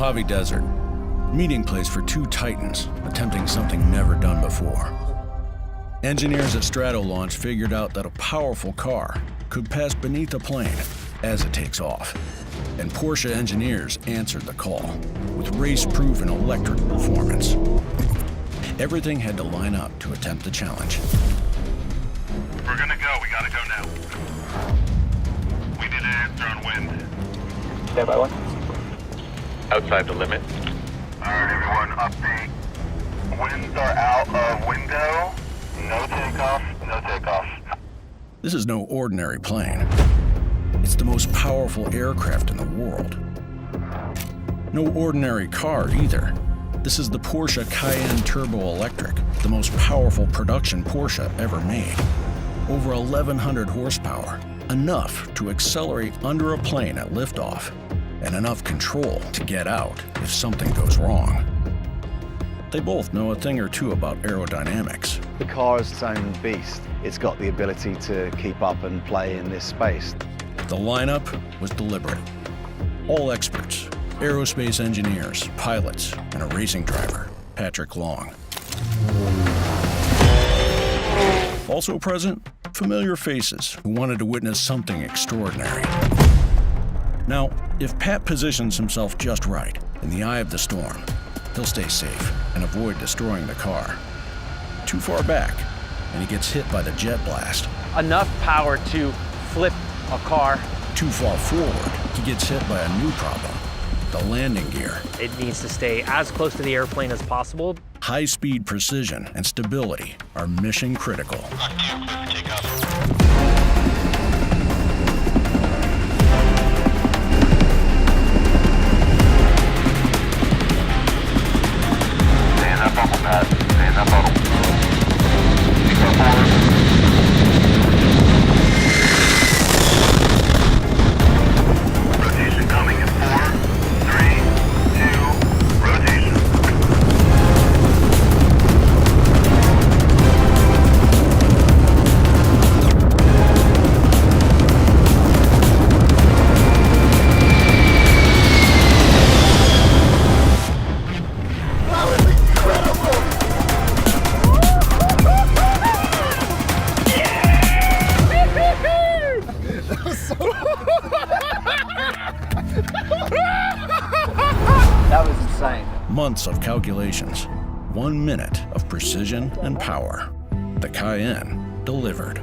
Mojave Desert, meeting place for two titans attempting something never done before. Engineers at Stratolaunch figured out that a powerful car could pass beneath a plane as it takes off. And Porsche engineers answered the call with race-proven electric performance. Everything had to line up to attempt the challenge. We're gonna go. We gotta go now. We need an answer on wind. Stand by one. Outside the limit. Alright, everyone, update. Winds are out of window. No takeoff, no takeoff. This is no ordinary plane. It's the most powerful aircraft in the world. No ordinary car either. This is the Porsche Cayenne Turbo Electric, the most powerful production Porsche ever made. Over 1,100 horsepower, enough to accelerate under a plane at liftoff, and enough control to get out if something goes wrong. They both know a thing or two about aerodynamics. The car is its own beast. It's got the ability to keep up and play in this space. The lineup was deliberate. All experts, aerospace engineers, pilots, and a racing driver, Patrick Long. Also present, familiar faces who wanted to witness something extraordinary. Now, if Pat positions himself just right, in the eye of the storm, he'll stay safe and avoid destroying the car. Too far back, and he gets hit by the jet blast. Enough power to flip a car. Too far forward, he gets hit by a new problem, the landing gear. It needs to stay as close to the airplane as possible. High-speed precision and stability are mission critical. Stand up, Uncle Pat. Stand up, Uncle. Go forward. Rotation coming in 4, 3, 2, rotation. That was insane. Months of calculations, 1 minute of precision and power. The Cayenne delivered.